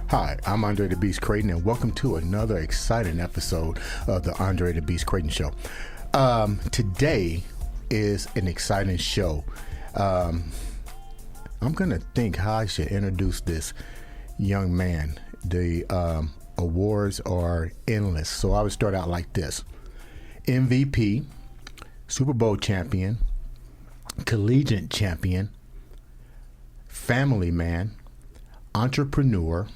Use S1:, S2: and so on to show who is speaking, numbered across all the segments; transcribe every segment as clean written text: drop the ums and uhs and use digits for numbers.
S1: Hi, I'm Andre The Beast Crayton, and welcome to another exciting episode of the Andre The Beast Crayton Show. Today is an exciting show. I'm going to think how I should introduce this young man. The awards are endless, so I would start out like this. MVP, Super Bowl champion, collegiate champion, family man, entrepreneur,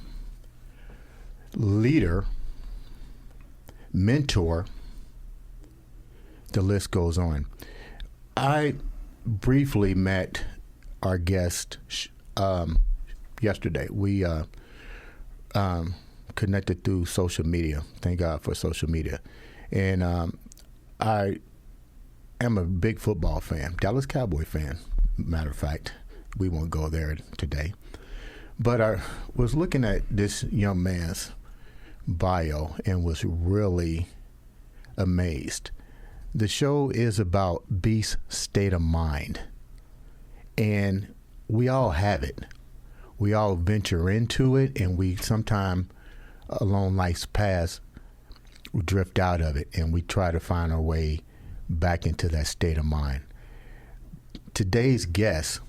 S1: leader, mentor, the list goes on. I briefly met our guest yesterday. We connected through social media. Thank God for social media. And I am a big football fan, Dallas Cowboy fan, matter of fact. We won't go there today. But I was looking at this young man's bio and was really amazed. The show is about Beast's state of mind. And we all have it. We all venture into it, and we sometime along life's path we drift out of it, and we try to find our way back into that state of mind. Today's guest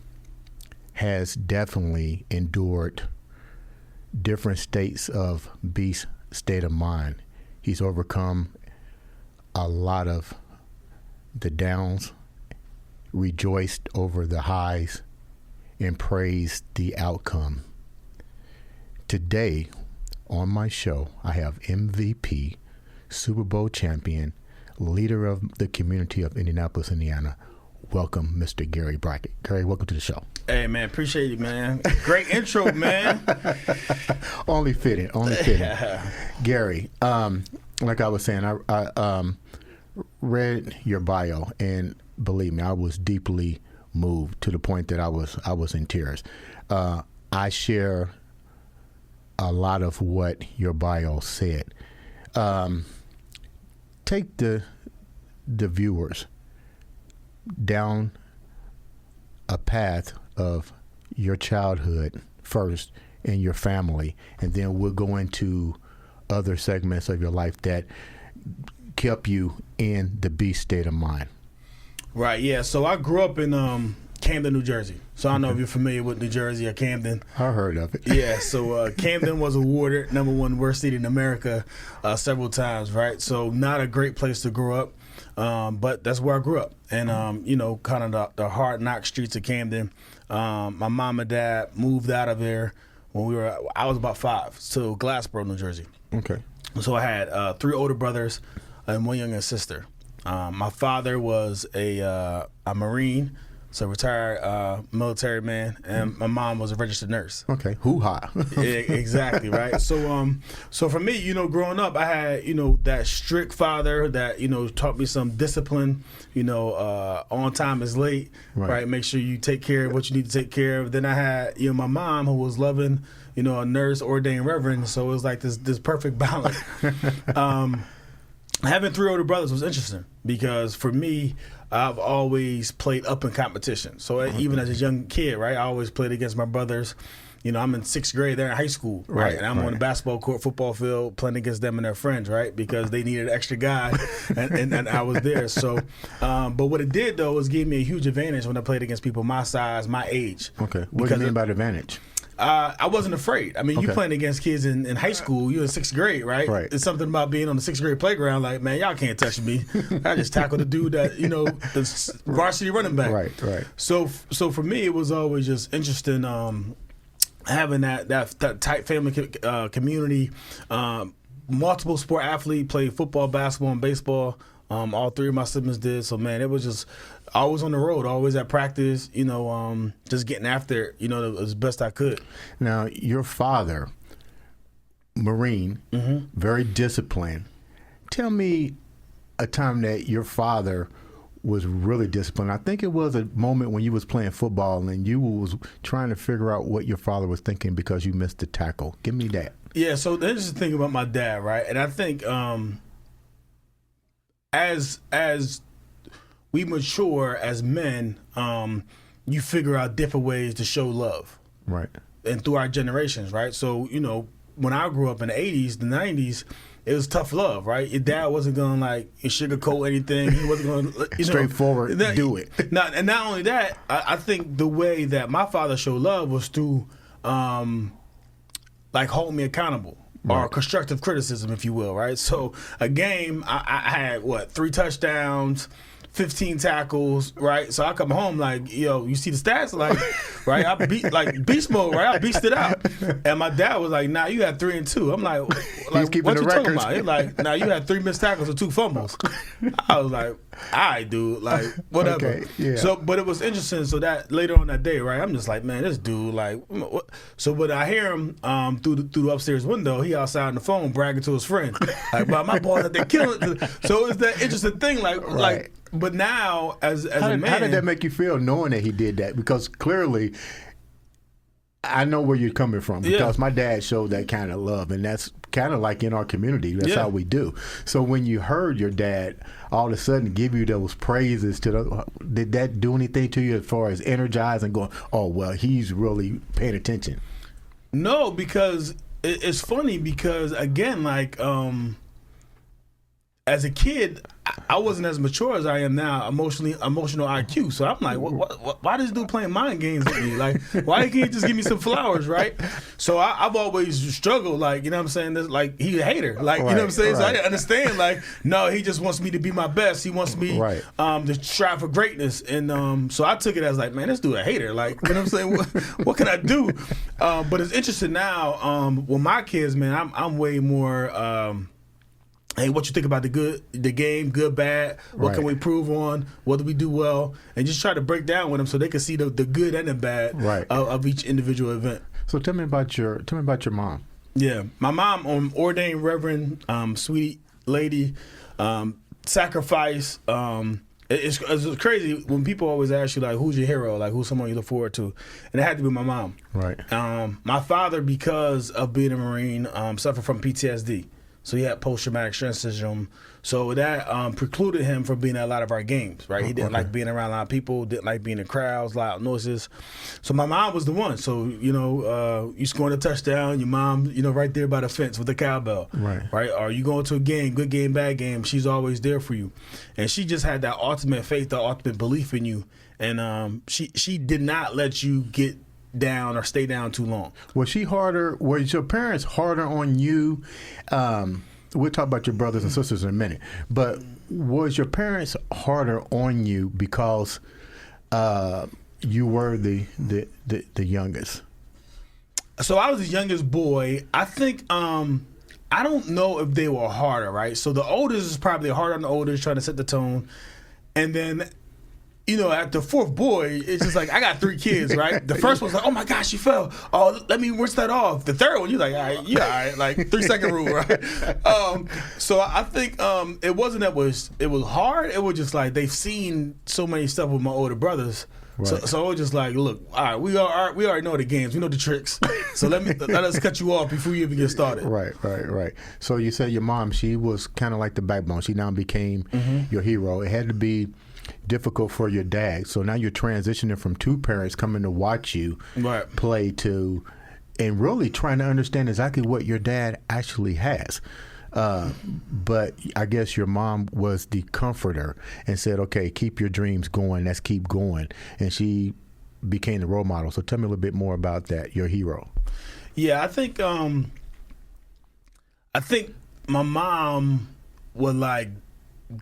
S1: has definitely endured different states of Beast's state of mind. He's overcome a lot of the downs, rejoiced over the highs, and praised the outcome. Today on my show, I have MVP, Super Bowl champion, leader of the community of Indianapolis, Indiana. Welcome, Mr. Gary Brackett. Gary, welcome to the show.
S2: Hey, man, appreciate it, man. Great intro, man.
S1: Only fitting. Gary, like I was saying, I read your bio, and believe me, I was deeply moved to the point that I was in tears. I share a lot of what your bio said. Take the viewers down a path of your childhood first and your family, and then we'll go into other segments of your life that kept you in the beast state of mind.
S2: Right, yeah. So I grew up in Camden, New Jersey. So I don't know if you're familiar with New Jersey or Camden.
S1: I heard of it.
S2: Yeah, so Camden was awarded #1 worst city in America several times, right? So not a great place to grow up. But that's where I grew up, and kind of the hard knock streets of Camden. My mom and dad moved out of there when I was about 5, to Glassboro, New Jersey.
S1: Okay.
S2: So I had 3 older brothers and 1 younger sister. My father was a Marine, so retired military man, and my mom was a registered nurse.
S1: Okay, hoo-ha.
S2: Yeah, exactly, right? So for me, growing up, I had, that strict father that, taught me some discipline, on time is late, right? Make sure you take care of what you need to take care of. Then I had, my mom who was loving, a nurse, ordained reverend, so it was like this perfect balance. Having 3 older brothers was interesting because for me, I've always played up in competition. So even as a young kid, right, I always played against my brothers. I'm in 6th grade, they're in high school, right? And I'm on the basketball court, football field, playing against them and their friends, right? Because they needed an extra guy, and I was there. So, but what it did, though, was give me a huge advantage when I played against people my size, my age.
S1: Okay. What do you mean by the advantage?
S2: I wasn't afraid. I mean, you playing against kids in high school, you're in 6th grade, right?
S1: Right.
S2: It's something about being on the 6th grade playground, like, man, y'all can't touch me. I just tackled the dude that, the varsity running back.
S1: Right.
S2: So for me, it was always just interesting having that tight family community. Multiple sport athlete, played football, basketball, and baseball. All 3 of my siblings did. So, man, it was just always on the road, always at practice, just getting after it, as best I could.
S1: Now, your father, Marine, very disciplined. Tell me a time that your father was really disciplined. I think it was a moment when you was playing football and you was trying to figure out what your father was thinking because you missed the tackle. Give me that.
S2: Yeah, so there's the thing about my dad, right? And I think as we mature as men, you figure out different ways to show love.
S1: Right.
S2: And through our generations, right? So, when I grew up in the 80s, the 90s, it was tough love, right? Your dad wasn't going to like sugarcoat anything. He wasn't going to
S1: straightforward do it.
S2: And not only that, I think the way that my father showed love was through like holding me accountable. Or constructive criticism, if you will, right? So a game, I had 3 touchdowns, 15 tackles, right? So I come home like, yo, you see the stats, like, right? I beat like beast mode, right? I beasted out, and my dad was like, "Nah, you had 3 and 2." I'm like
S1: keeping
S2: what
S1: the
S2: you
S1: records.
S2: talking about? He's like, "Nah, you had 3 missed tackles and 2 fumbles." I was like, "All right, dude, like whatever."
S1: Okay, yeah.
S2: So, but it was interesting. So that later on that day, right? I'm just like, man, this dude, like, what? So when I hear him through the upstairs window, he outside on the phone bragging to his friend, like, "But my boys, they killing it." So it's that interesting thing, like. But now, as a man,
S1: how did that make you feel knowing that he did that? Because clearly, I know where you're coming from. Because my dad showed that kind of love, and that's kind of like in our community. That's how we do. So when you heard your dad all of a sudden give you those praises, did that do anything to you as far as energizing, going, "Oh well, he's really paying attention"?
S2: No, because it's funny because again, like. As a kid, I wasn't as mature as I am now, emotional IQ. So I'm like, why this dude playing mind games with me? Like, why can't he just give me some flowers, right? So I've always struggled, like, you know what I'm saying? This, like, he's a hater. Like, you know what I'm saying? So I didn't understand, like, no, he just wants me to be my best. He wants me to strive for greatness. And so I took it as like, man, this dude a hater. Like, you know what I'm saying? What can I do? But it's interesting now, with my kids, man, I'm way more... hey, what you think about the game, good, bad? What can we improve on? What do we do well? And just try to break down with them so they can see the good and the bad of each individual event.
S1: So tell me about your mom.
S2: Yeah, my mom, ordained Reverend, sweet lady, sacrifice. It's crazy when people always ask you like, who's your hero? Like, who's someone you look forward to? And it had to be my mom.
S1: Right.
S2: My father, because of being a Marine, suffered from PTSD. So he had post-traumatic stress syndrome. So that precluded him from being at a lot of our games, right? He didn't like being around a lot of people, didn't like being in crowds, loud noises. So my mom was the one. So, you scoring a touchdown, your mom, right there by the fence with the cowbell. Right? Or you going to a game, good game, bad game, she's always there for you. And she just had that ultimate faith, the ultimate belief in you. And she did not let you get down or stay down too long.
S1: Was your parents harder on you? We'll talk about your brothers and sisters in a minute, but was your parents harder on you because you were the youngest?
S2: So I was the youngest boy. I think I don't know if they were harder, right? So the oldest is probably harder on the oldest, trying to set the tone, and then at the fourth boy, it's just like, I got 3 kids, right? The first one's like, oh my gosh, you fell. Oh, let me rinse that off. The third one, you're like, all right, yeah, all right, like 3-second rule, right? So I think it wasn't that it was hard. It was just like they've seen so many stuff with my older brothers. Right. So it was just like, look, all right, we already know the games, we know the tricks. So let us cut you off before you even get started.
S1: Right. So you said your mom, she was kind of like the backbone. She now became your hero. It had to be difficult for your dad. So now you're transitioning from 2 parents coming to watch you play to, and really trying to understand exactly what your dad actually has. But I guess your mom was the comforter and said, okay, keep your dreams going. Let's keep going. And she became the role model. So tell me a little bit more about that, your hero.
S2: Yeah, I think my mom would like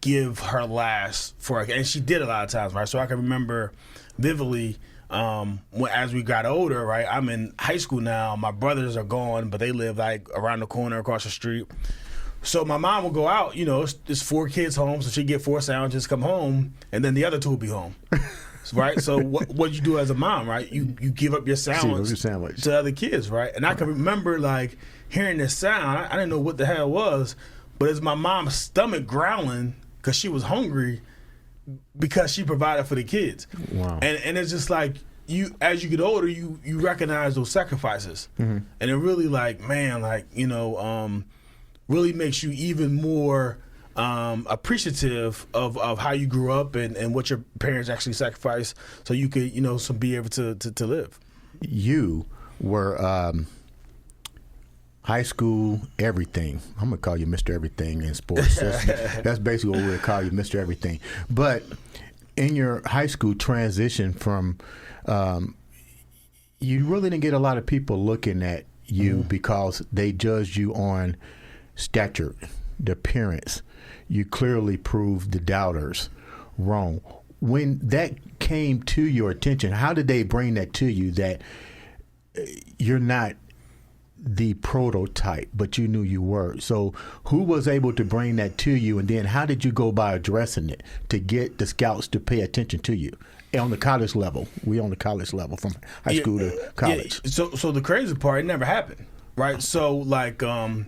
S2: give her last for her, and she did a lot of times, right? So I can remember vividly as we got older, right? I'm in high school now. My brothers are gone, but they live like around the corner across the street. So my mom will go out, it's 4 kids home, so she'd get 4 sandwiches, come home, and then the other 2 will be home. Right? So what you do as a mom, right? You give up your sandwich to other kids, right? And I can remember like hearing this sound. I didn't know what the hell it was, but it's my mom's stomach growling because she was hungry because she provided for the kids.
S1: Wow.
S2: And it's just like, as you get older, you recognize those sacrifices. And it really like, man, like, really makes you even more appreciative of how you grew up and what your parents actually sacrificed so you could, be able to live.
S1: You were high school everything. I'm gonna call you Mr. Everything in sports. That's basically what we'll call you, Mr. Everything. But in your high school transition from, you really didn't get a lot of people looking at you because they judged you on stature, the appearance. You clearly proved the doubters wrong. When that came to your attention, how did they bring that to you that you're not the prototype, but you knew you were? So who was able to bring that to you, and then how did you go by addressing it to get the scouts to pay attention to you? On the college level, we on the college level from high school to college.
S2: Yeah. So the crazy part, it never happened, right? So like, I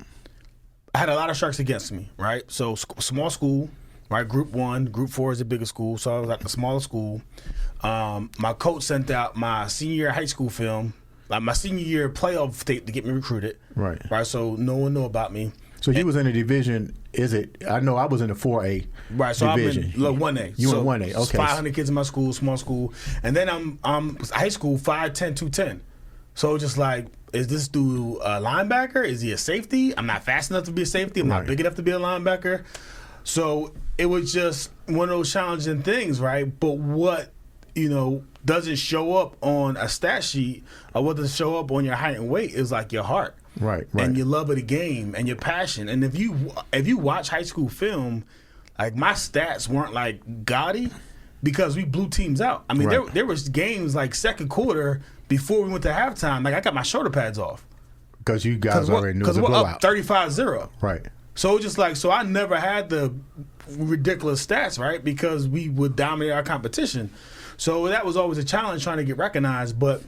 S2: had a lot of sharks against me, right? So small school, right? Group 1, Group 4 is the biggest school, so I was at the smaller school. My coach sent out my senior year high school film, like my senior year playoff tape to get me recruited.
S1: Right.
S2: So no one knew about me.
S1: So you was in a division, I know I was in the 4A
S2: right, so
S1: division.
S2: I'm in 1A.
S1: You
S2: so
S1: in 1A, okay.
S2: 500 kids in my school, small school. And then I'm high school, 5'10", 210. So just like, is this dude a linebacker? Is he a safety? I'm not fast enough to be a safety. I'm not big enough to be a linebacker. So it was just one of those challenging things, right? But what, doesn't show up on a stat sheet or what doesn't show up on your height and weight is like your heart.
S1: Right.
S2: And your love of the game and your passion. And if you watch high school film, like my stats weren't like gaudy because we blew teams out. I mean, there was games like second quarter before we went to halftime. Like I got my shoulder pads off
S1: because you guys already knew it was a blowout.
S2: Because we're up 35-0.
S1: Right.
S2: So I never had the ridiculous stats, right? Because we would dominate our competition. So that was always a challenge trying to get recognized, but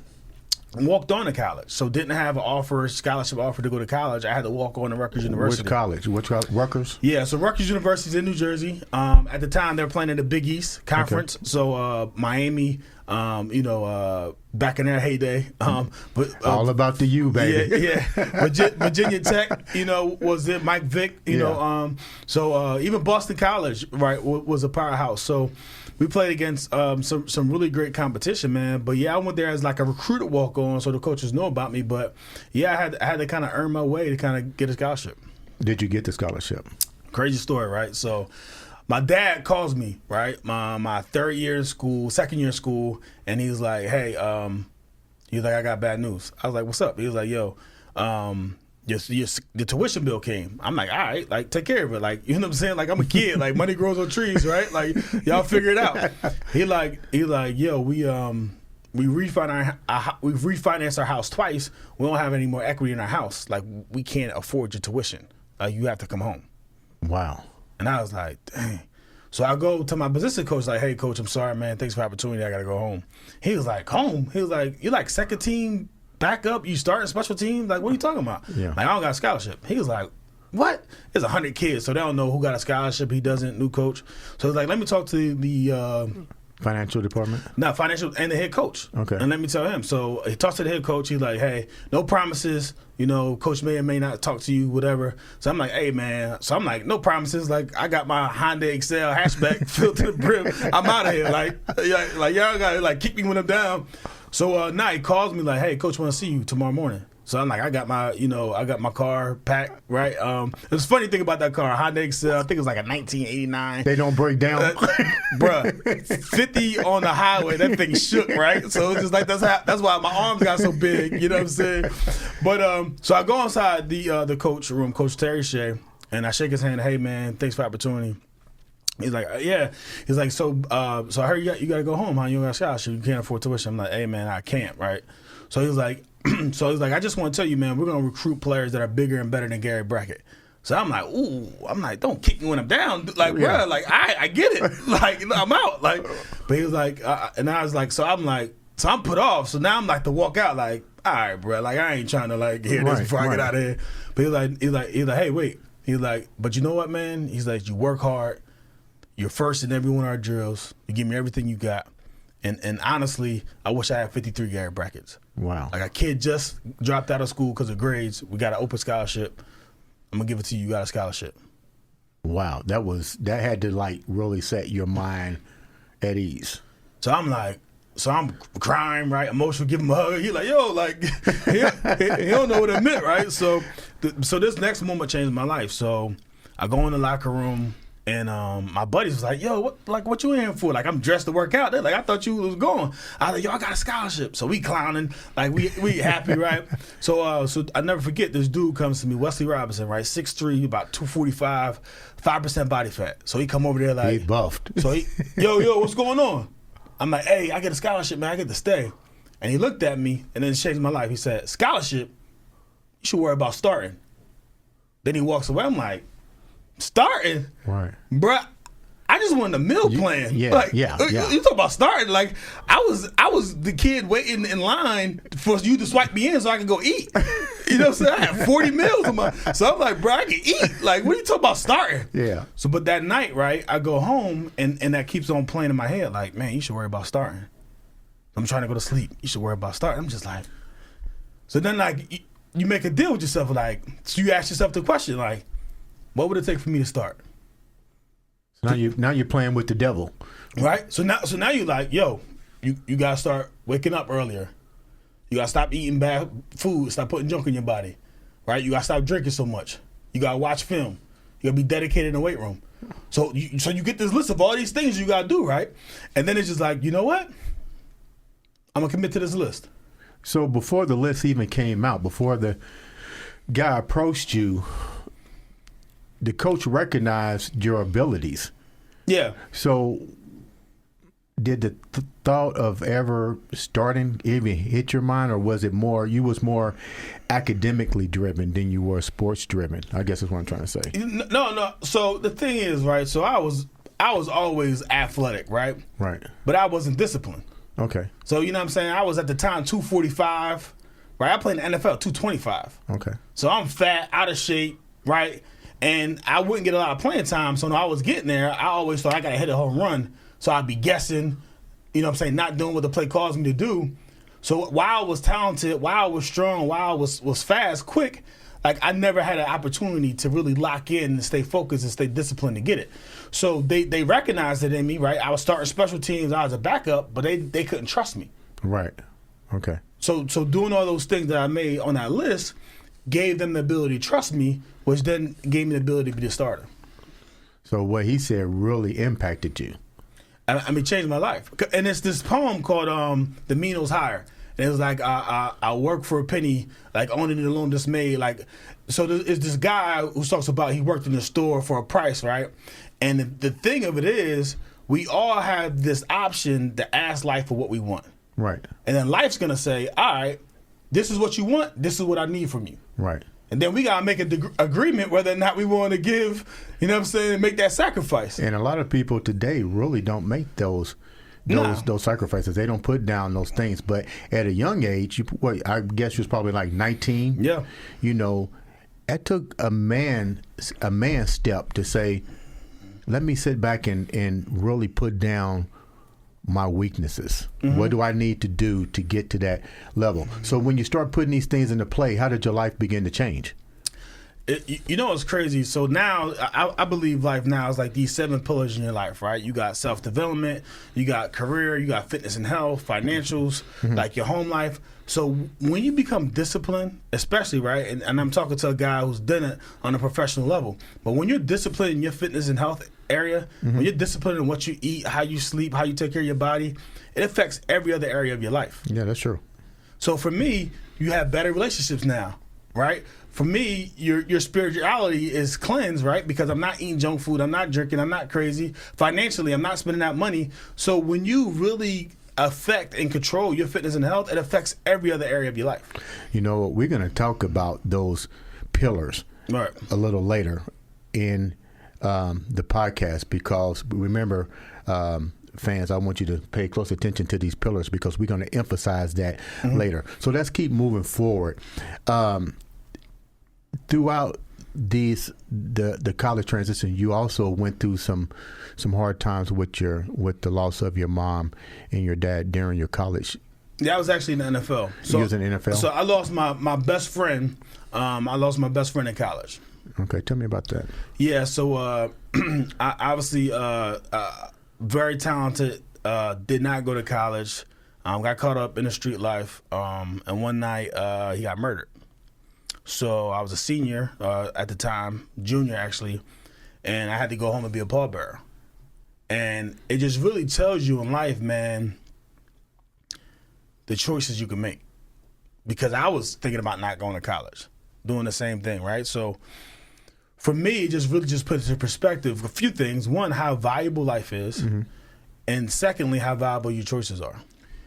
S2: walked on to college. So didn't have an scholarship offer to go to college. I had to walk on to Rutgers University.
S1: Which college? Rutgers?
S2: Yeah, so Rutgers University is in New Jersey. At the time, they were playing in the Big East Conference. Okay. So Miami, back in their heyday. But
S1: all about the U, baby.
S2: Yeah. Virginia Tech, was it Mike Vick, so even Boston College, right, was a powerhouse. So we played against some really great competition, man. But yeah, I went there as like a recruited walk-on, so the coaches know about me. But yeah, I had to kind of earn my way to kind of get a scholarship.
S1: Did you get the scholarship?
S2: Crazy story, right? So my dad calls me, right, my second year of school, and he's like, hey, I got bad news. I was like, what's up? He was like, yo, your tuition bill came. I'm like, all right, like take care of it. Like, you know what I'm saying? Like I'm a kid. Like money grows on trees, right? Like y'all figure it out. He like, yo, we've refinanced our house twice. We don't have any more equity in our house. Like we can't afford your tuition. You have to come home.
S1: Wow.
S2: And I was like, dang. So I go to my position coach, like, hey, coach, I'm sorry, man. Thanks for the opportunity. I got to go home. He was like, home? He was like, you like second team backup? You starting special teams? Like, what are you talking about?
S1: Yeah.
S2: Like, I don't got a scholarship. He was like, what? There's 100 kids, so they don't know who got a scholarship. He doesn't, new coach. So he's like, let me talk to the
S1: financial department?
S2: No, financial and the head coach.
S1: Okay.
S2: And let me tell him. So he talks to the head coach. He's like, hey, no promises. Coach may or may not talk to you, whatever. So I'm like, hey, man. So I'm like, no promises. Like, I got my Honda Excel hatchback filled to the brim. I'm out of here. Like y'all got to, like, kick me when I'm down. So now he calls me like, hey, coach want to see you tomorrow morning. So I'm like, I got my car packed, right? It's a funny thing about that car, Honda Excel, I think it was like a 1989.
S1: They don't break down.
S2: Bruh, 50 on the highway, that thing shook, right? So it's just like, that's why my arms got so big, you know what I'm saying? But, so I go inside the coach room, Coach Terry Shea, and I shake his hand, hey man, thanks for the opportunity. He's like, yeah. He's like, so I heard you got to go home, huh? You don't got a scholarship, you can't afford tuition. I'm like, hey man, I can't, right? So he's like, I just want to tell you, man, we're going to recruit players that are bigger and better than Gary Brackett. So I'm like, don't kick me when I'm down. Like, yeah. Bro, like, I get it. Like, I'm out. Like, but he was like, and I was like, so I'm put off. So now I'm like to walk out like, all right, bro, like I ain't trying to like hear this before I get out of here. But he's like, hey, wait. He's like, but you know what, man? He's like, you work hard. You're first in every one of our drills. You give me everything you got. And honestly, I wish I had 53 Gary Brackets.
S1: Wow.
S2: Like a kid just dropped out of school because of grades. We got an open scholarship. I'm going to give it to you. You got a scholarship.
S1: Wow. That had to like really set your mind at ease.
S2: So I'm crying, right? Emotional, give him a hug. He's like, yo, like, he don't know what it meant, right? So So this next moment changed my life. So I go in the locker room. And my buddies was like, yo, what you in here for? Like, I'm dressed to work out. They're like, I thought you was going. I was like, yo, I got a scholarship. So we clowning, like we happy, right? So I never forget, this dude comes to me, Wesley Robinson, right? 6'3", about 245, 5% body fat. So he come over there like,
S1: he buffed.
S2: So he, yo, what's going on? I'm like, hey, I get a scholarship, man. I get to stay. And he looked at me, and then it changed my life. He said, scholarship? You should worry about starting. Then he walks away. I'm like, starting?
S1: Right.
S2: Bruh, I just wanted a meal plan.
S1: Yeah,
S2: like,
S1: yeah.
S2: You talk about starting. Like, I was the kid waiting in line for you to swipe me in so I could go eat. You know what I'm saying? I had 40 meals on so I'm like, bro, I can eat. Like, what are you talking about starting?
S1: Yeah.
S2: So, but that night, right, I go home and that keeps on playing in my head. Like, man, you should worry about starting. I'm trying to go to sleep. You should worry about starting. I'm just like, so then like you make a deal with yourself. Like, so you ask yourself the question, like, what would it take for me to start?
S1: So now you're playing with the devil,
S2: right? So now you're like, yo, you gotta start waking up earlier. You gotta stop eating bad food. Stop putting junk in your body, right? You gotta stop drinking so much. You gotta watch film. You gotta be dedicated in the weight room. So you get this list of all these things you gotta do, right? And then it's just like, you know what? I'm gonna commit to this list.
S1: So before the list even came out, before the guy approached you, the coach recognized your abilities.
S2: Yeah.
S1: So did the thought of ever starting even hit your mind, or was it more, you was more academically driven than you were sports driven? I guess is what I'm trying to say.
S2: No. So the thing is, right, so I was always athletic, right?
S1: Right.
S2: But I wasn't disciplined.
S1: Okay.
S2: So, you know what I'm saying? I was at the time 245, right? I played in the NFL 225.
S1: Okay.
S2: So I'm fat, out of shape, right? And I wouldn't get a lot of playing time. So when I was getting there, I always thought I got to hit a home run. So I'd be guessing, you know what I'm saying, not doing what the play calls me to do. So while I was talented, while I was strong, while I was fast, quick, like I never had an opportunity to really lock in and stay focused and stay disciplined to get it. So they recognized it in me, right? I was starting special teams, I was a backup, but they couldn't trust me.
S1: Right. Okay.
S2: So doing all those things that I made on that list gave them the ability to trust me, which then gave me the ability to be the starter. So
S1: what he said really impacted you.
S2: I mean, changed my life. And it's this poem called The Meano's Higher. And it was like, I work for a penny, like owning it alone dismayed. Like, so it's this guy who talks about he worked in the store for a price, right? And the thing of it is, we all have this option to ask life for what we want.
S1: Right.
S2: And then life's going to say, all right, this is what you want. This is what I need from you.
S1: Right.
S2: And then we got to make an agreement whether or not we want to give, you know what I'm saying, make that sacrifice.
S1: And a lot of people today really don't make those sacrifices. They don't put down those things. But at a young age, I guess you was probably like 19.
S2: Yeah.
S1: You know, that took a man step to say, let me sit back and really put down my weaknesses. Mm-hmm. What do I need to do to get to that level? So when you start putting these things into play, how did your life begin to change?
S2: You know, it's crazy. So now I believe life now is like these 7 pillars in your life, right? You got self-development, you got career, you got fitness and health, financials, like your home life. So when you become disciplined, especially, right, and I'm talking to a guy who's done it on a professional level, but when you're disciplined in your fitness and health area, when you're disciplined in what you eat, how you sleep, how you take care of your body, it affects every other area of your life.
S1: Yeah, that's true.
S2: So for me, you have better relationships now, right? For me, your spirituality is cleansed, right? Because I'm not eating junk food, I'm not drinking, I'm not crazy. Financially, I'm not spending that money. So when you really affect and control your fitness and health, it affects every other area of your life.
S1: You know, we're going to talk about those pillars a little later in the podcast, because remember, fans, I want you to pay close attention to these pillars because we're going to emphasize that later. So let's keep moving forward. Throughout the college transition, you also went through some hard times with the loss of your mom and your dad during your college.
S2: Yeah, I was actually in the NFL.
S1: So you was in the NFL?
S2: So I lost my best friend. I lost my best friend in college.
S1: Okay, tell me about that.
S2: Yeah, so I obviously very talented, did not go to college, got caught up in the street life, and one night he got murdered. So I was a senior at the time, junior actually, and I had to go home and be a pallbearer. And it just really tells you in life, man, the choices you can make. Because I was thinking about not going to college, doing the same thing, right? So for me, it just really just put into perspective a few things. One, how valuable life is. Mm-hmm. And secondly, how valuable your choices are.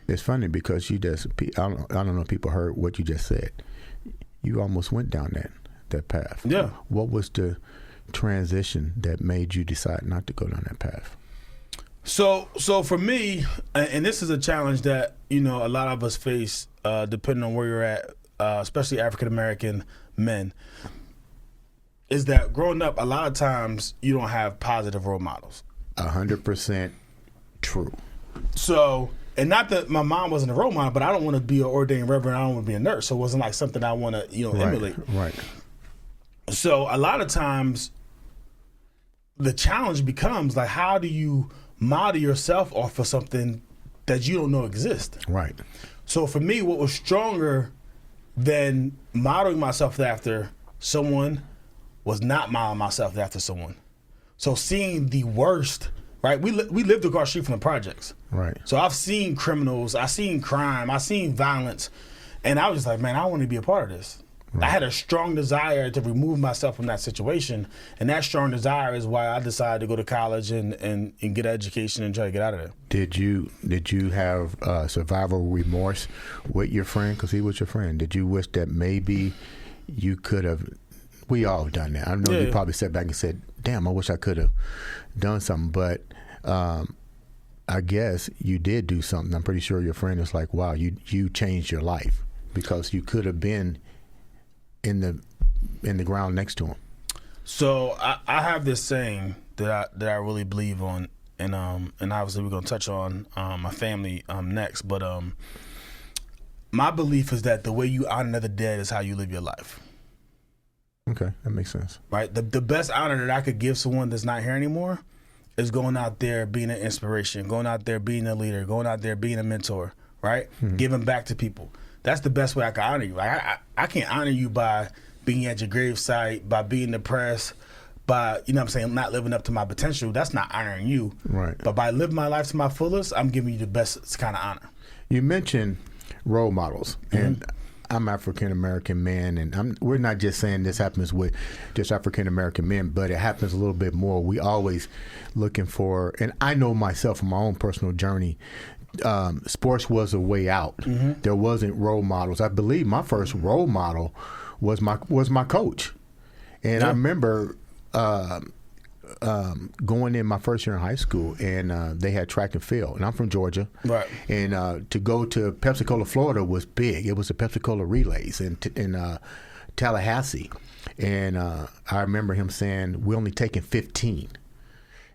S1: It's funny because you just, I don't know if people heard what you just said. You almost went down that path.
S2: Yeah.
S1: What was the transition that made you decide not to go down that path?
S2: So for me, and this is a challenge that, a lot of us face, depending on where you're at, especially African-American men, is that growing up, a lot of times you don't have positive role models.
S1: 100% true.
S2: So, and not that my mom wasn't a role model, but I don't want to be an ordained reverend. I don't want to be a nurse. So it wasn't like something I want to, emulate.
S1: Right.
S2: So a lot of times the challenge becomes like, how do you model yourself off of something that you don't know exists?
S1: Right.
S2: So for me, what was stronger than modeling myself after someone was not modeling myself after someone. So seeing the worst, right? We lived across the street from the projects.
S1: Right.
S2: So I've seen criminals, I've seen crime, I've seen violence, and I was just like, man, I want to be a part of this. Right. I had a strong desire to remove myself from that situation, and that strong desire is why I decided to go to college and get an education and try to get out of there.
S1: Did you have survival remorse with your friend, because he was your friend? Did you wish that maybe you could have? We all have done that. I know you probably sat back and said, "Damn, I wish I could have done something," but I guess you did do something. I'm pretty sure your friend is like, "Wow, you changed your life," because you could have been in the ground next to him.
S2: So I have this saying that I really believe on, and obviously we're gonna touch on my family next, but my belief is that the way you honor the dead is how you live your life.
S1: Okay, that makes sense.
S2: Right, the best honor that I could give someone that's not here anymore is going out there being an inspiration, going out there being a leader, going out there being a mentor, right? Mm-hmm. Giving back to people. That's the best way I can honor you. Like I can't honor you by being at your gravesite, by being depressed, by, not living up to my potential. That's not honoring you.
S1: Right.
S2: But by living my life to my fullest, I'm giving you the best kind of honor.
S1: You mentioned role models, and I'm African-American man, and we're not just saying this happens with just African-American men, but it happens a little bit more. We always looking for, and I know myself from my own personal journey, sports was a way out. Mm-hmm. There wasn't role models. I believe my first role model was my coach, and I remember going in my first year in high school, and they had track and field, and I'm from Georgia,
S2: right?
S1: And to go to Pepsi-Cola, Florida was big. It was the Pepsi-Cola relays in Tallahassee, and I remember him saying, "We're only taking 15."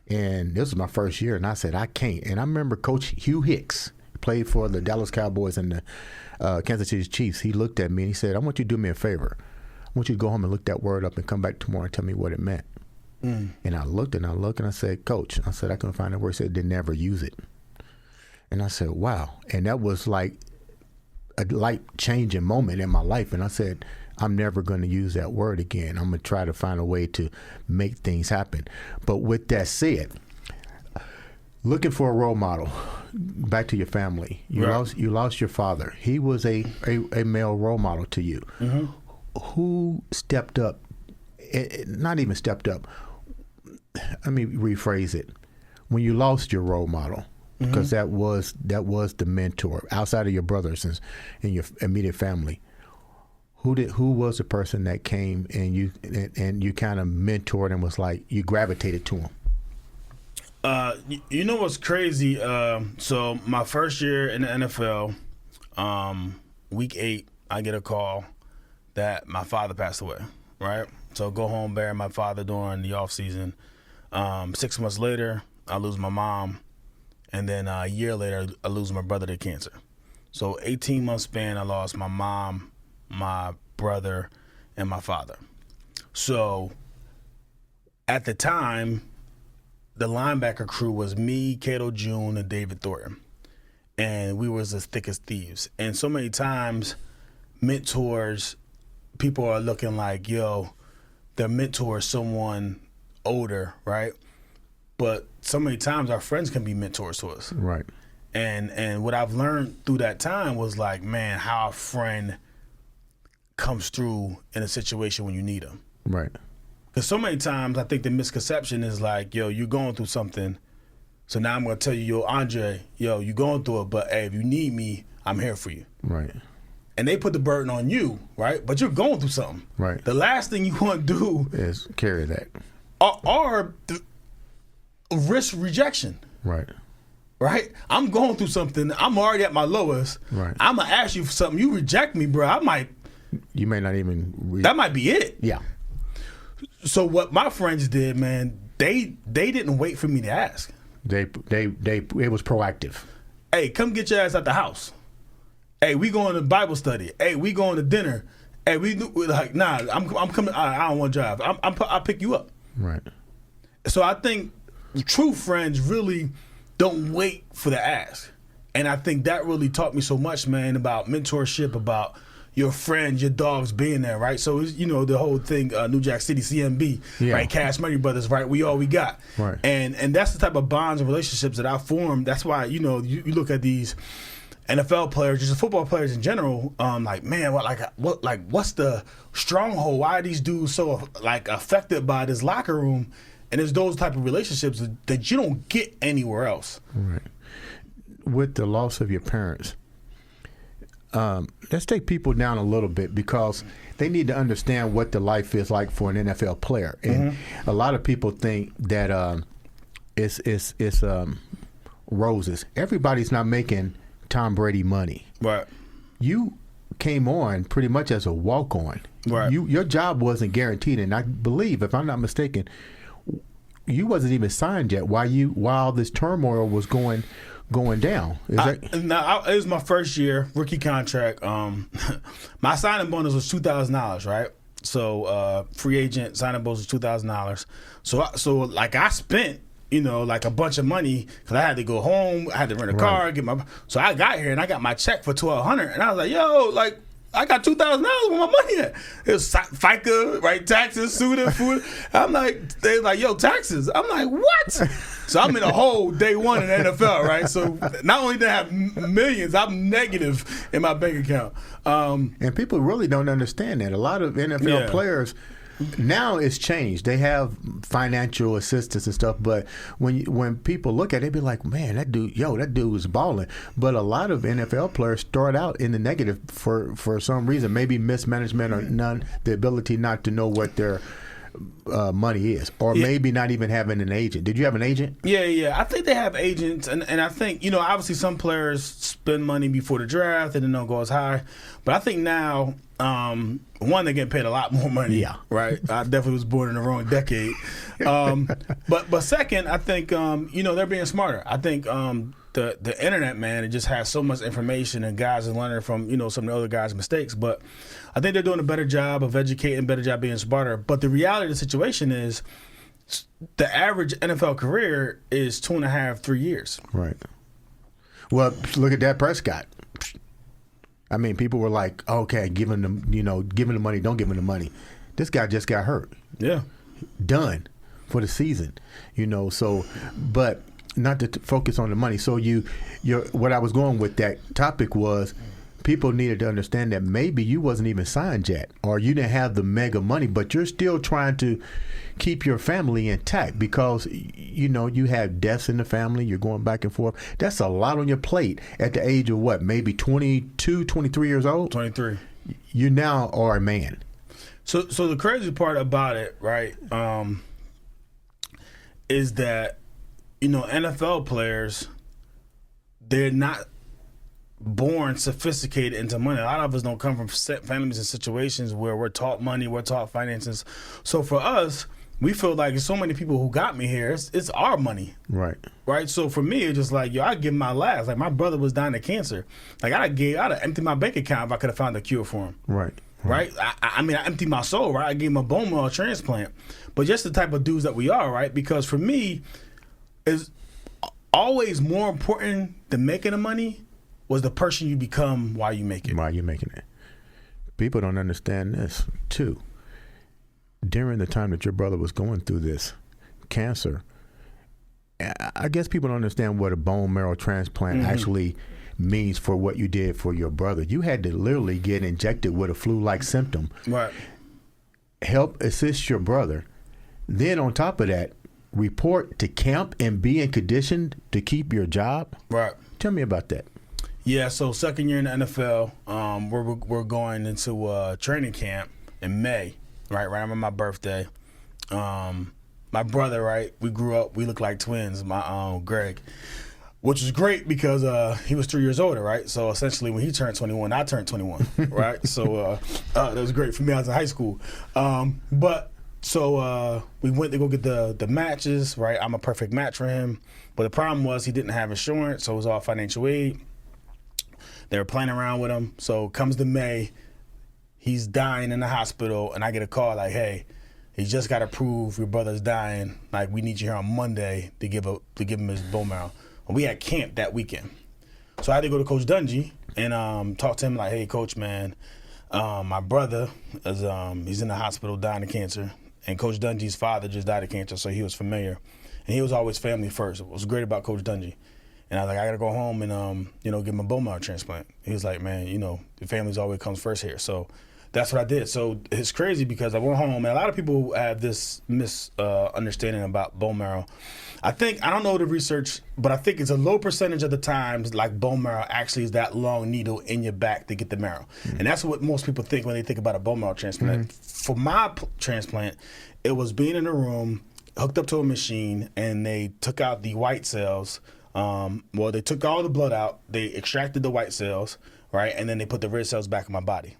S1: And this was my first year, and I said, I can't. And I remember Coach Hugh Hicks, played for the Dallas Cowboys and the Kansas City Chiefs. He looked at me and he said, I want you to do me a favor. I want you to go home and look that word up and come back tomorrow and tell me what it meant. And I looked and I said, Coach, I said, I couldn't find a word. He said, they never use it. And I said, wow. And that was like a life-changing moment in my life. And I said, I'm never going to use that word again. I'm going to try to find a way to make things happen. But with that said, looking for a role model, back to your family. You lost your father. He was a male role model to you. Mm-hmm. Who stepped up? Not even stepped up. Let me rephrase it. When you lost your role model, because that was the mentor outside of your brothers and your immediate family. Who was the person that came and you kind of mentored and was like you gravitated to him?
S2: You know what's crazy? So my first year in the NFL, week 8, I get a call that my father passed away. Right, so go home, bury my father during the off season. 6 months later, I lose my mom, and then a year later, I lose my brother to cancer. So 18-month span, I lost my mom, my brother, and my father. So at the time, the linebacker crew was me, Cato June, and David Thornton. And we was as thick as thieves. And so many times, mentors people are looking like, yo, their mentor is someone older, right? But so many times our friends can be mentors to us.
S1: Right.
S2: And what I've learned through that time was like, man, how a friend comes through in a situation when you need them.
S1: Right.
S2: Because so many times I think the misconception is like, yo, you're going through something, so now I'm going to tell you, yo, Andre, yo, you're going through it, but hey, if you need me, I'm here for you.
S1: Right.
S2: And they put the burden on you, right? But you're going through something.
S1: Right.
S2: The last thing you want to do
S1: is carry that.
S2: Or risk rejection.
S1: Right.
S2: Right? I'm going through something. I'm already at my lowest.
S1: Right.
S2: I'm going to ask you for something. You reject me, bro.
S1: You may not even.
S2: That might be it.
S1: Yeah.
S2: So what my friends did, man, they didn't wait for me to ask.
S1: It was proactive.
S2: Hey, come get your ass out the house. Hey, we going to Bible study. Hey, we going to dinner. Hey, we're like, nah, I'm coming. I don't want to drive. I'll pick you up.
S1: Right.
S2: So I think true friends really don't wait for the ask. And I think that really taught me so much, man, about mentorship, about your friends, your dogs being there, right? So, it's, the whole thing, New Jack City, CMB, right? Cash Money Brothers, right? We all we got.
S1: Right.
S2: And that's the type of bonds and relationships that I formed. That's why, you look at these NFL players, just football players in general, like, man, what's the stronghold? Why are these dudes so, like, affected by this locker room? And it's those type of relationships that you don't get anywhere else.
S1: Right. With the loss of your parents, let's take people down a little bit because they need to understand what the life is like for an NFL player. And a lot of people think that it's roses. Everybody's not making Tom Brady money.
S2: Right.
S1: You came on pretty much as a walk-on.
S2: Right.
S1: Your job wasn't guaranteed, and I believe, if I'm not mistaken, you wasn't even signed yet while this turmoil was going down.
S2: It was my first year, rookie contract. My signing bonus was $2,000, right? So free agent signing bonus was $2,000. So like I spent, like a bunch of money because I had to go home, I had to rent a car, so I got here and I got my check for $1,200, and I was like, yo, like, I got $2,000 where my money at. It was FICA, right? Taxes, SUDA, food. I'm like, they're like, yo, taxes. I'm like, what? So I'm in a hole day one in the NFL, right? So not only did I have millions, I'm negative in my bank account.
S1: And people really don't understand that. A lot of NFL players, now it's changed. They have financial assistance and stuff, but when people look at it, they be like, man, that dude is balling. But a lot of NFL players start out in the negative for some reason, maybe mismanagement or the ability not to know what their money is, or maybe not even having an agent. Did you have an agent?
S2: Yeah. I think they have agents, and I think, obviously some players spend money before the draft and then don't go as high. But I think now, one, they're getting paid a lot more money.
S1: Yeah.
S2: Right? I definitely was born in the wrong decade. But second, I think, they're being smarter. I think the internet, man, it just has so much information, and guys are learning from, some of the other guys' mistakes. But I think they're doing a better job of educating, better job being smarter. But the reality of the situation is the average NFL career is 2.5, 3 years.
S1: Right. Well, look at Dak Prescott. I mean, people were like, okay, give him the money, don't give him the money. This guy just got hurt.
S2: Yeah.
S1: Done for the season. So, but not to focus on the money. So what I was going with that topic was people needed to understand that maybe you wasn't even signed yet, or you didn't have the mega money, but you're still trying to keep your family intact because, you have deaths in the family. You're going back and forth. That's a lot on your plate at the age of what, maybe 22, 23 years old?
S2: 23.
S1: You now are a man.
S2: So the crazy part about it, right, is that, NFL players, they're not born sophisticated into money. A lot of us don't come from families and situations where we're taught money, we're taught finances. So for us, we feel like there's so many people who got me here. It's our money.
S1: Right.
S2: Right. So for me, it's just like, I give my last. Like, my brother was dying of cancer. Like, I'd have emptied my bank account if I could have found a cure for him.
S1: Right.
S2: Right. I mean, I emptied my soul. Right. I gave him a bone marrow transplant. But just the type of dudes that we are. Right. Because for me, it's always more important than making the money was the person you become while you make it.
S1: While you're making it. People don't understand this, too. During the time that your brother was going through this cancer, I guess people don't understand what a bone marrow transplant actually means for what you did for your brother. You had to literally get injected with a flu-like symptom.
S2: Right.
S1: Help assist your brother. Then on top of that, report to camp and be in condition to keep your job.
S2: Right. Tell
S1: me about that.
S2: Yeah, so second year in the NFL, we're going into training camp in May, right around my birthday. My brother, right, we grew up, we looked like twins, my Greg, which was great because he was 3 years older, right? So essentially when he turned 21, I turned 21, right? So that was great for me. I was in high school. So we went to go get the matches, right? I'm a perfect match for him. But the problem was he didn't have insurance, so it was all financial aid. They were playing around with him. So comes to May, he's dying in the hospital, and I get a call like, hey, he just got approved, your brother's dying. Like, we need you here on Monday to give him his bone marrow. And we had camp that weekend. So I had to go to Coach Dungy and talk to him like, hey, Coach, man, my brother is he's in the hospital dying of cancer. And Coach Dungy's father just died of cancer, so he was familiar. And he was always family first. What was great about Coach Dungy. And I was like, I got to go home and, give him a bone marrow transplant. He was like, man, the family's always comes first here. So that's what I did. So it's crazy because I went home, and a lot of people have this misunderstanding about bone marrow. I don't know the research, but I think it's a low percentage of the times like bone marrow actually is that long needle in your back to get the marrow. Mm-hmm. And that's what most people think when they think about a bone marrow transplant. Mm-hmm. For my transplant, it was being in a room, hooked up to a machine, and they took out the white cells. They took all the blood out, they extracted the white cells, right, and then they put the red cells back in my body.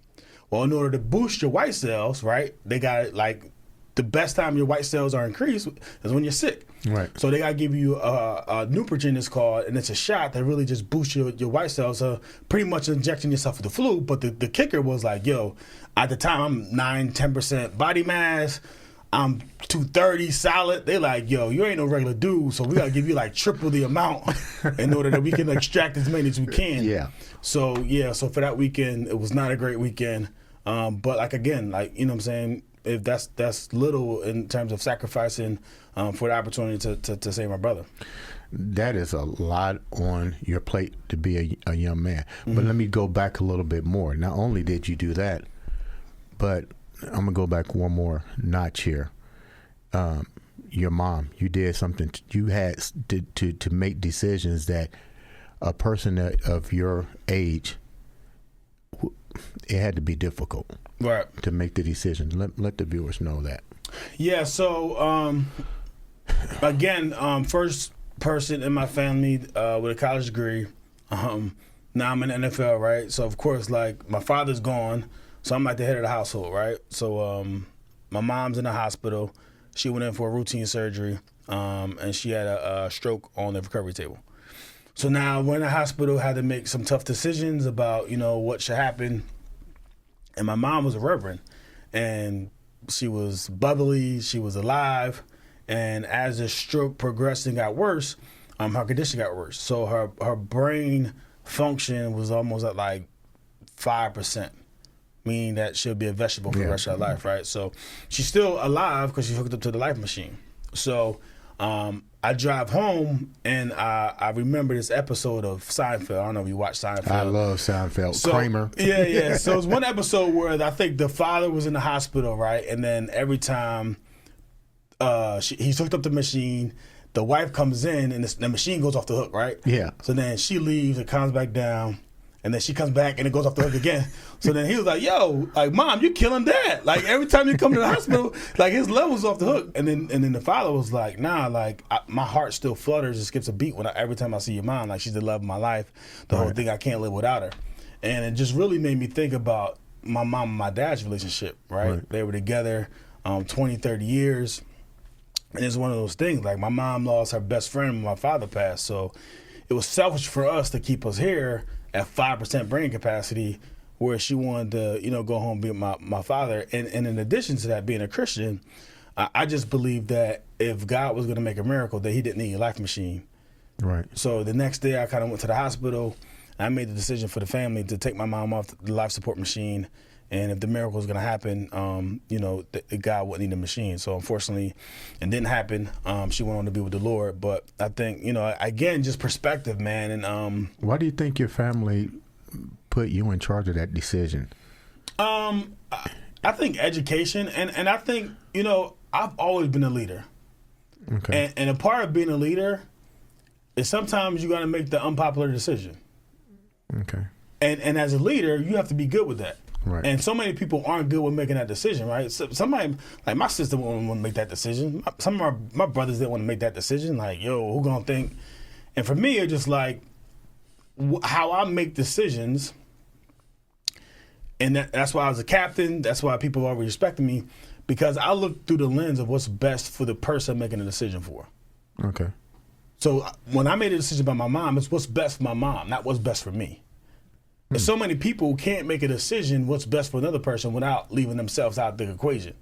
S2: Well, in order to boost your white cells, right, they got like the best time your white cells are increased is when you're sick.
S1: Right.
S2: So they got to give you a Neupogen, it's called, and it's a shot that really just boosts your white cells. Pretty much injecting yourself with the flu. But the kicker was like, yo, at the time I'm 9-10% body mass. I'm 230 solid. They like, yo, you ain't no regular dude, so we got to give you like triple the amount in order that we can extract as many as we can.
S1: Yeah.
S2: So for that weekend, it was not a great weekend. But like, again, like, you know what I'm saying? If that's little in terms of sacrificing for the opportunity to save my brother.
S1: That is a lot on your plate to be a young man. Mm-hmm. But let me go back a little bit more. Not only did you do that, but I'm going to go back one more notch here. Your mom, you did something. You had to make decisions that a person of your age, it had to be difficult.
S2: Right.
S1: To make the decision. Let the viewers know that.
S2: Yeah, so, again, first person in my family with a college degree. Now I'm in the NFL, right? So, of course, like, my father's gone, so I'm like the head of the household, right? So, my mom's in the hospital. She went in for a routine surgery, and she had a stroke on the recovery table. So now we're in the hospital, had to make some tough decisions about, what should happen. And my mom was a reverend, and she was bubbly, she was alive, and as the stroke progressed and got worse, her condition got worse. So her brain function was almost at like 5%, meaning that she'll be a vegetable for the rest of her life, right? So she's still alive because she's hooked up to the life machine. So I drive home, and I remember this episode of Seinfeld. I don't know if you watch Seinfeld.
S1: I love Seinfeld. So, Kramer.
S2: Yeah. So it's one episode where I think the father was in the hospital, right? And then every time he's hooked up to the machine, the wife comes in, and the machine goes off the hook, right?
S1: Yeah.
S2: So then she leaves, it comes back down, and then she comes back, and it goes off the hook again. So then he was like, yo, like, Mom, you killing Dad. Like, every time you come to the hospital, like, his level's off the hook. And then the father was like, nah, like, my heart still flutters and skips a beat every time I see your mom. Like, she's the love of my life. The whole thing, I can't live without her. And it just really made me think about my mom and my dad's relationship, right? They were together 20, 30 years. And it's one of those things. Like, my mom lost her best friend when my father passed. So it was selfish for us to keep us here at 5% brain capacity, where she wanted to, go home and be with my father. And in addition to that, being a Christian, I just believed that if God was going to make a miracle, that he didn't need a life machine.
S1: Right.
S2: So the next day, I kind of went to the hospital. And I made the decision for the family to take my mom off the life support machine And if the miracle is going to happen, you know, God wouldn't need a machine. So unfortunately, it didn't happen. She went on to be with the Lord. But I think, you know, again, just perspective, man. And
S1: why do you think your family put you in charge of that decision?
S2: I think education, and I think, you know, I've always been a leader.
S1: Okay.
S2: And a part of being a leader is sometimes you got to make the unpopular decision.
S1: Okay.
S2: And as a leader, you have to be good with that.
S1: Right.
S2: And so many people aren't good with making that decision, right? So somebody, like my sister wouldn't want to make that decision. Some of my brothers didn't want to make that decision. Like, yo, who gonna think? And for me, it's just like how I make decisions. And that's why I was a captain. That's why people always respected me, because I look through the lens of what's best for the person making a decision for.
S1: Okay.
S2: So when I made a decision about my mom, it's what's best for my mom, not what's best for me. And so many people can't make a decision what's best for another person without leaving themselves out of the equation.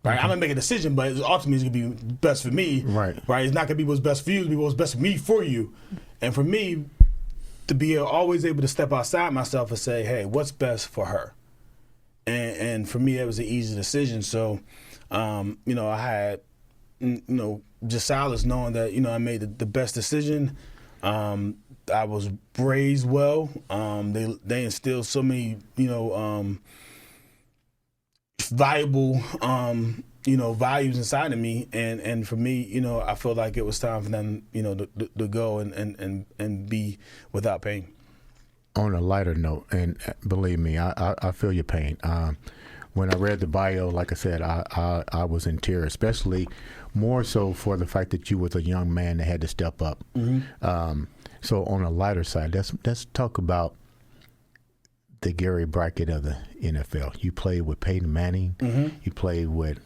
S2: Right? I'm gonna make a decision, but ultimately it's gonna be best for me.
S1: Right.
S2: Right. It's not gonna be what's best for you. It's gonna be what's best for me for you. And for me, to be always able to step outside myself and say, hey, what's best for her? And for me, it was an easy decision. So, you know, I had, you know, just solace knowing that, you know, I made the best decision. I was raised well. They instilled so many, you know, valuable, you know, values inside of me. And for me, you know, I felt like it was time for them, you know, to go and be without pain.
S1: On a lighter note, and believe me, I feel your pain. When I read the bio, like I said, I was in tears, especially more so for the fact that you was a young man that had to step up. Mm-hmm. So on a lighter side, let's talk about the Gary Brackett of the NFL. You played with Peyton Manning. Mm-hmm. You played with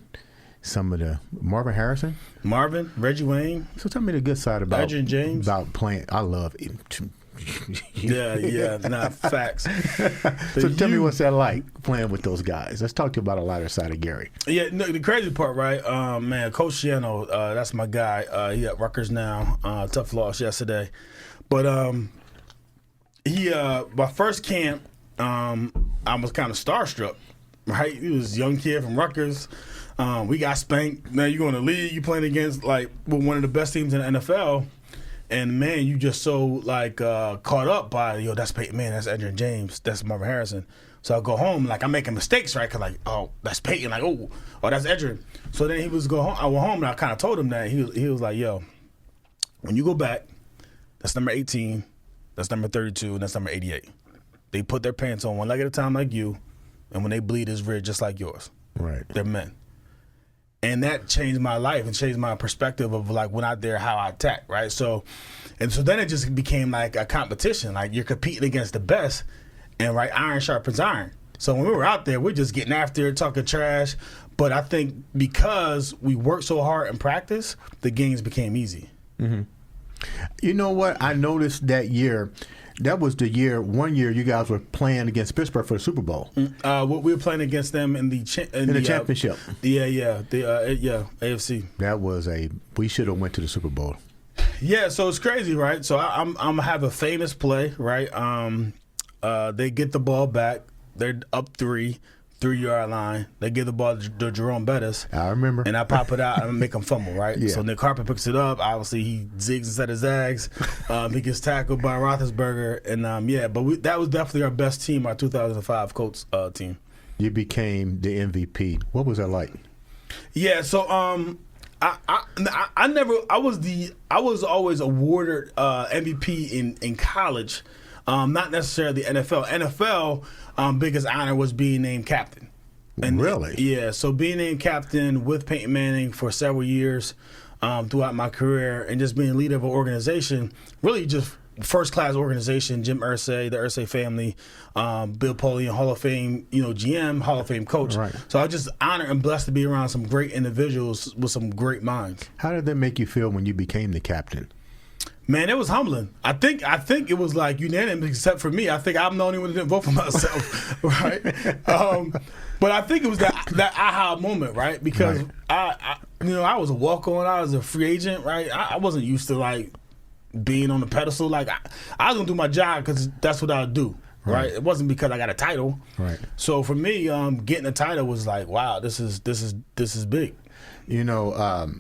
S1: some of the Marvin Harrison,
S2: Reggie Wayne.
S1: So tell me the good side about
S2: Adrian James.
S1: About playing. I love it.
S2: Yeah, not facts.
S1: So tell me what's that like playing with those guys. Let's talk to you about a lighter side of Gary.
S2: Yeah, no, the crazy part, right? Man, Coach Shiano, that's my guy. He at Rutgers now. Tough loss yesterday, but he my first camp, I was kind of starstruck. Right, he was a young kid from Rutgers. We got spanked. Now you go in the league, you playing against like one of the best teams in the NFL. And man, you just so like caught up by, yo, that's Peyton Manning, that's Adrian James, that's Marvin Harrison. So I go home, like I'm making mistakes, right? Cause like, oh, that's Peyton, like, oh, that's Adrian. So then he was go home. I went home and I kind of told him that he was like, yo, when you go back, that's number 18, that's number 32, and that's number 88. They put their pants on one leg at a time like you, and when they bleed, it's red just like yours.
S1: Right.
S2: They're men. And that changed my life and changed my perspective of like when out there how I attack, right? So then it just became like a competition. Like you're competing against the best, and right, iron sharpens iron. So when we were out there, we're just getting after it, talking trash. But I think because we worked so hard in practice, the games became easy.
S1: Mm-hmm. You know what? I noticed that year. That was the year. One year, you guys were playing against Pittsburgh for the Super Bowl.
S2: We were playing against them in the
S1: championship.
S2: The AFC.
S1: That was we should have went to the Super Bowl.
S2: Yeah, so it's crazy, right? So I'm gonna have a famous play, right? They get the ball back. They're up 3-yard line. They give the ball to Jerome Bettis.
S1: I remember.
S2: And I pop it out and make him fumble, right?
S1: Yeah.
S2: So Nick Harper picks it up. Obviously, he zigs instead of zags. He gets tackled by Roethlisberger. And, but that was definitely our best team, our 2005 Colts team.
S1: You became the MVP. What was that like?
S2: Yeah, so I was always awarded MVP in college. Not necessarily the NFL. NFL, biggest honor was being named captain. And
S1: really?
S2: Yeah. So being named captain with Peyton Manning for several years throughout my career, and just being leader of an organization, really just first class organization. Jim Irsay, the Irsay family, Bill Polian, Hall of Fame, GM, Hall of Fame coach.
S1: Right.
S2: So I just honored and blessed to be around some great individuals with some great minds.
S1: How did that make you feel when you became the captain?
S2: Man, it was humbling. I think it was like unanimous, except for me. I think I'm the only one that didn't vote for myself, right? But I think it was that aha moment, right? Because right. I was a walk-on. I was a free agent, right? I wasn't used to like being on the pedestal. Like I was gonna do my job because that's what I would do. right? It wasn't because I got a title.
S1: Right.
S2: So for me, getting a title was like, wow, this is big.
S1: You know,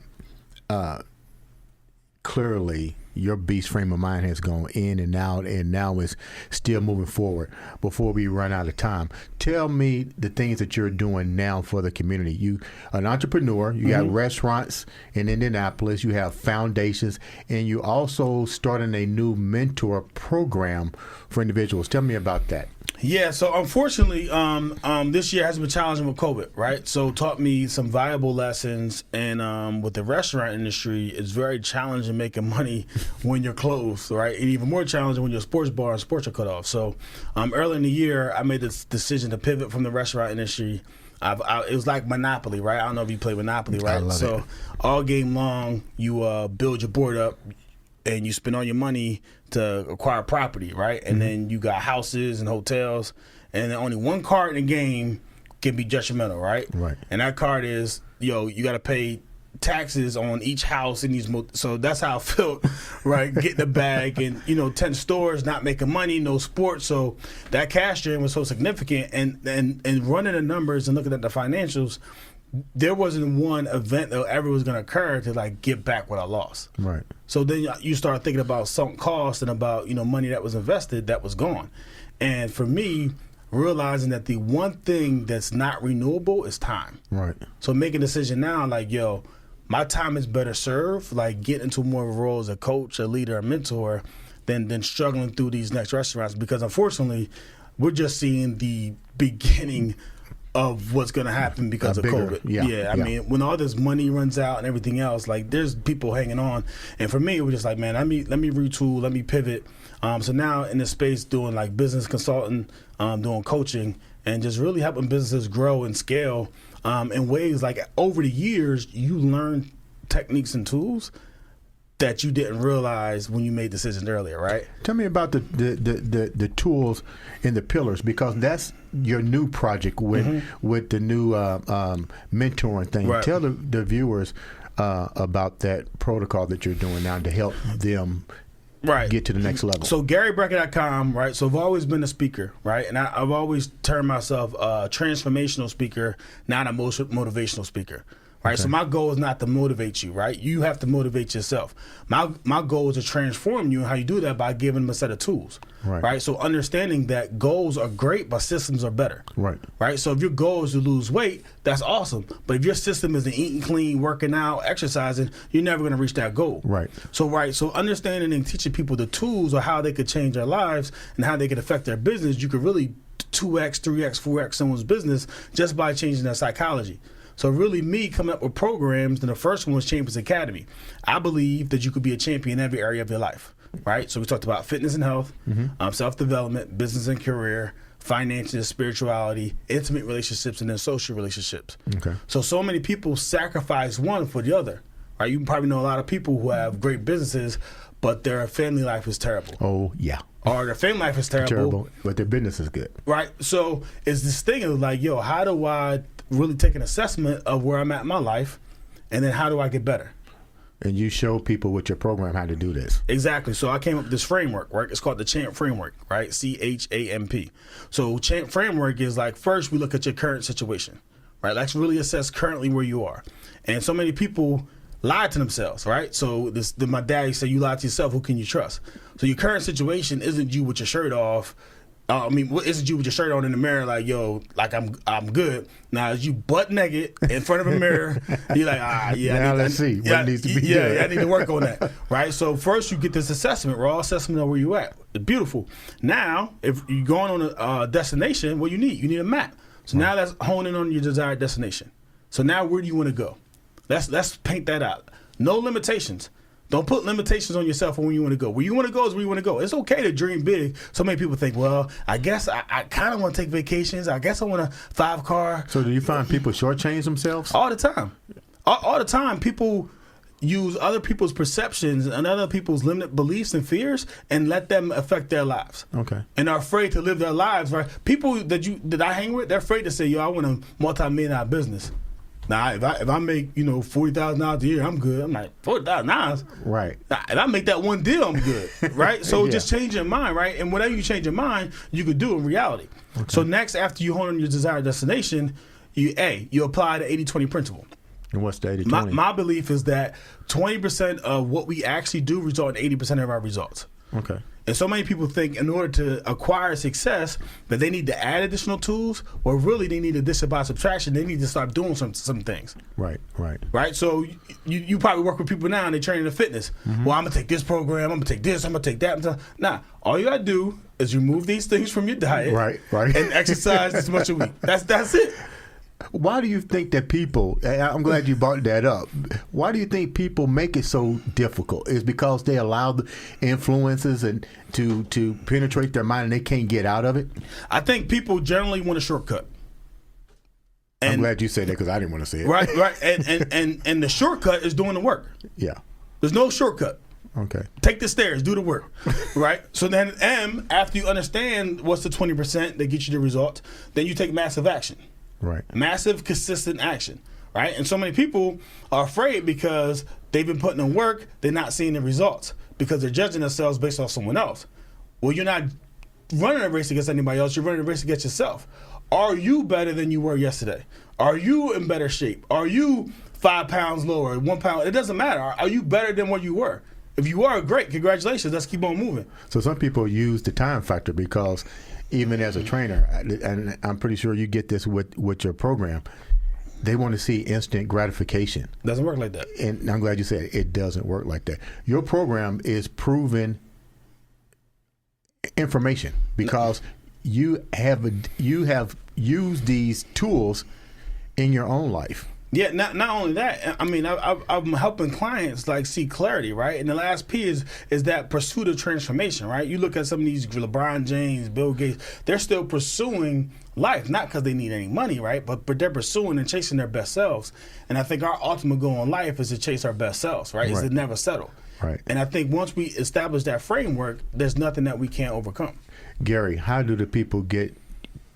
S1: clearly your beast frame of mind has gone in and out, and now is still moving forward. Before we run out of time, tell me the things that you're doing now for the community. You an entrepreneur, you got restaurants in Indianapolis, you have foundations, and you also starting a new mentor program for individuals. Tell me about that.
S2: Yeah, so unfortunately, this year has been challenging with COVID, right? So taught me some valuable lessons, and with the restaurant industry, it's very challenging making money when you're closed, right? And even more challenging when you're a sports bar and sports are cut off. So early in the year, I made this decision to pivot from the restaurant industry. It was like Monopoly, right? I don't know if you play Monopoly, right?
S1: I love it.
S2: All game long, you build your board up, and you spend all your money to acquire property, right? And then you got houses and hotels, and then only one card in the game can be detrimental, right?
S1: Right.
S2: And that card is, you got to pay taxes on each house in these. So that's how I felt, right? Getting the bag, and 10 stores not making money, no sports. So that cash drain was so significant, and running the numbers and looking at the financials, there wasn't one event that ever was going to occur to get back what I lost.
S1: Right.
S2: So then you start thinking about sunk costs and about money that was invested that was gone. And for me, realizing that the one thing that's not renewable is time.
S1: Right.
S2: So making a decision now, my time is better served, get into more of a role as a coach, a leader, a mentor, than struggling through these next restaurants, because unfortunately, we're just seeing the beginning of what's going to happen because of COVID. I mean, when all this money runs out and everything else, there's people hanging on. And for me, it was just let me retool, let me pivot. So now in this space doing business consulting, doing coaching, and just really helping businesses grow and scale in ways over the years, you learn techniques and tools that you didn't realize when you made decisions earlier, right?
S1: Tell me about the tools and the pillars, because that's your new project with the new mentoring thing.
S2: Right.
S1: Tell the viewers about that protocol that you're doing now to help them get to the next level.
S2: So GaryBrackett.com, right? So I've always been a speaker, right? And I've always termed myself a transformational speaker, not a motivational speaker. Right, okay. So my goal is not to motivate you, right? You have to motivate yourself. My goal is to transform you, and how you do that by giving them a set of tools, right? So understanding that goals are great, but systems are better, right? So if your goal is to lose weight, that's awesome. But if your system isn't eating clean, working out, exercising, you're never going to reach that goal, right? So understanding and teaching people the tools or how they could change their lives and how they could affect their business, you could really 2x, 3x, 4x someone's business just by changing their psychology. So really me coming up with programs, and the first one was Champions Academy. I believe that you could be a champion in every area of your life, right? So we talked about fitness and health, self-development, business and career, finances, spirituality, intimate relationships, and then social relationships. Okay. So many people sacrifice one for the other, right? You probably know a lot of people who have great businesses, but their family life is terrible.
S1: Oh, yeah.
S2: Or their family life is terrible.
S1: But their business is good.
S2: Right. So it's this thing of how do I really take an assessment of where I'm at in my life, and then how do I get better?
S1: And you show people with your program how to do this.
S2: Exactly. So I came up with this framework, right? It's called the CHAMP framework, right? CHAMP. So CHAMP framework is first we look at your current situation, right? Let's really assess currently where you are. And so many people lie to themselves, right? So my dad used to say, you lie to yourself, who can you trust? So your current situation isn't you with your shirt off. Isn't you with your shirt on in the mirror I'm good. Now, as you butt naked in front of a mirror, you're
S1: let's see what needs to be done.
S2: I need to work on that, right? So first you get this assessment, raw assessment of where you at. It's beautiful. Now, if you're going on a destination, what you need a map. So now that's honing on your desired destination. So now where do you want to go? Let's paint that out. No limitations. Don't put limitations on yourself on where you want to go. Where you want to go is where you want to go. It's okay to dream big. So many people think, well, I guess I kind of want to take vacations. I guess I want a 5-car.
S1: So do you find people shortchange themselves?
S2: All the time. All the time. People use other people's perceptions and other people's limited beliefs and fears and let them affect their lives. Okay. And are afraid to live their lives, right? People that I hang with, they're afraid to say, I want a multi-million-dollar business. Now, if I make $40,000 a year, I'm good. I'm like $40,000.
S1: Right.
S2: Now, if I make that one deal, I'm good. Right. So just change your mind, right? And whatever you change your mind, you could do in reality. Okay. So next, after you hone on your desired destination, you apply the 80-20 principle.
S1: And what's the 80-20?
S2: My belief is that 20% of what we actually do result in 80% of our results.
S1: Okay.
S2: And so many people think in order to acquire success that they need to add additional tools, or really they need to addition by subtraction. They need to start doing some things. Right. So you probably work with people now and they train in fitness. Mm-hmm. Well, I'm gonna take this program. I'm gonna take this. I'm gonna take that. Nah, all you gotta do is remove these things from your diet.
S1: Right.
S2: And exercise this much a week. That's it.
S1: Why do you think that people, I'm glad you brought that up, why do you think people make it so difficult? Is because they allow the influences and to penetrate their mind and they can't get out of it?
S2: I think people generally want a shortcut.
S1: And I'm glad you said that because I didn't want to say it.
S2: Right. And the shortcut is doing the work.
S1: Yeah.
S2: There's no shortcut.
S1: Okay.
S2: Take the stairs, do the work. Right? So then after you understand what's the 20% that gets you the results, then you take massive action.
S1: Right.
S2: Massive, consistent action, right? And so many people are afraid because they've been putting in work, they're not seeing the results because they're judging themselves based off someone else. Well, you're not running a race against anybody else, you're running a race against yourself. Are you better than you were yesterday? Are you in better shape? Are you 5 pounds lower, 1 pound? It doesn't matter. Are you better than what you were? If you are, great, congratulations, let's keep on moving.
S1: So some people use the time factor because even as a trainer, and I'm pretty sure you get this with your program, they want to see instant gratification.
S2: Doesn't work like that.
S1: And I'm glad you said it doesn't work like that. Your program is proven information because you have used these tools in your own life.
S2: Yeah, not only that. I mean, I'm helping clients see clarity, right? And the last P is that pursuit of transformation, right? You look at some of these LeBron James, Bill Gates, they're still pursuing life, not because they need any money, right? But they're pursuing and chasing their best selves. And I think our ultimate goal in life is to chase our best selves, right? Is to never settle.
S1: Right.
S2: And I think once we establish that framework, there's nothing that we can't overcome.
S1: Gary, how do the people get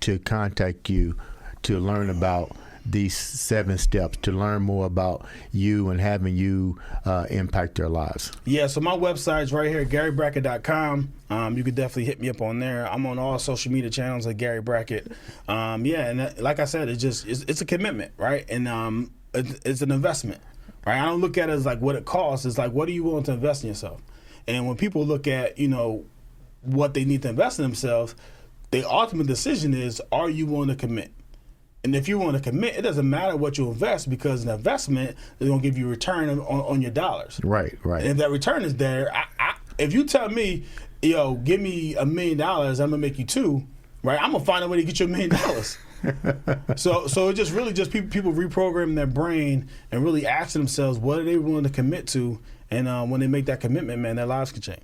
S1: to contact you to learn about these 7 steps, to learn more about you and having you impact their lives? Yeah,
S2: so my website's right here, GaryBrackett.com. You could definitely hit me up on there. I'm on all social media channels at Gary Brackett. And like I said, it's a commitment, right? And it's an investment, right? I don't look at it as what it costs. It's what are you willing to invest in yourself? And when people look at, what they need to invest in themselves, the ultimate decision is, are you willing to commit? And if you want to commit, it doesn't matter what you invest because an investment is going to give you a return on your dollars.
S1: Right.
S2: And if that return is there, if you tell me, give me $1 million, I'm going to make you 2, right? I'm going to find a way to get you $1 million. So it just people reprogram their brain and really ask themselves, what are they willing to commit to? And when they make that commitment, man, their lives can change.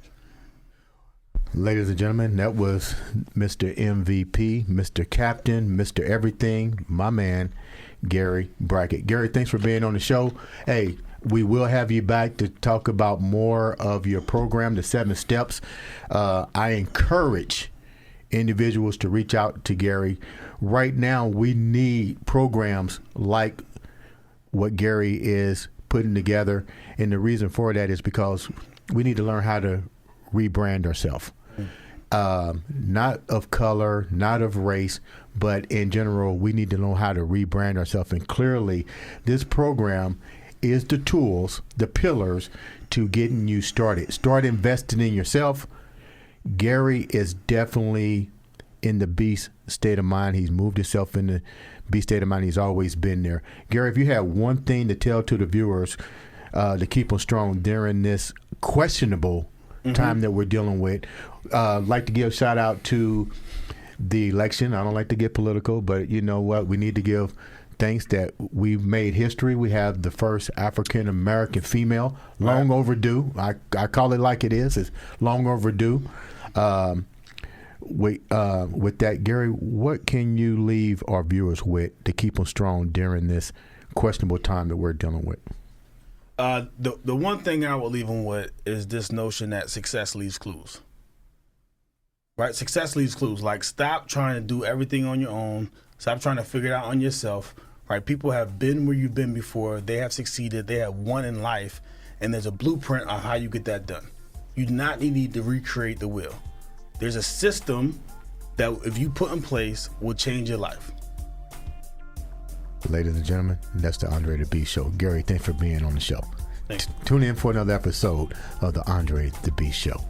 S1: Ladies and gentlemen, that was Mr. MVP, Mr. Captain, Mr. Everything, my man, Gary Brackett. Gary, thanks for being on the show. Hey, we will have you back to talk about more of your program, the 7 steps. I encourage individuals to reach out to Gary. Right now, we need programs like what Gary is putting together. And the reason for that is because we need to learn how to rebrand ourselves. Not of color, not of race, but in general, we need to know how to rebrand ourselves. And clearly, this program is the tools, the pillars to getting you started. Start investing in yourself. Gary is definitely in the beast state of mind. He's moved himself in the beast state of mind. He's always been there. Gary, if you have one thing to tell to the viewers to keep them strong during this questionable time that we're dealing with, like to give a shout out to the election. I don't like to get political, but you know what? We need to give thanks that we've made history. We have the first African American female, long overdue. I call it like it is. It's long overdue. With that, Gary, what can you leave our viewers with to keep them strong during this questionable time that we're dealing with?
S2: The one thing I would leave them with is this notion that success leaves clues. Right? Success leaves clues. Stop trying to do everything on your own. Stop trying to figure it out on yourself. right? People have been where you've been before. They have succeeded. They have won in life, and there's a blueprint on how you get that done. You do not need to recreate the wheel. There's a system that if you put in place will change your life.
S1: Ladies and gentlemen, that's the Andre The Beast Show. Gary, thanks for being on the show.
S2: Thanks.
S1: Tune in for another episode of the Andre The Beast Show.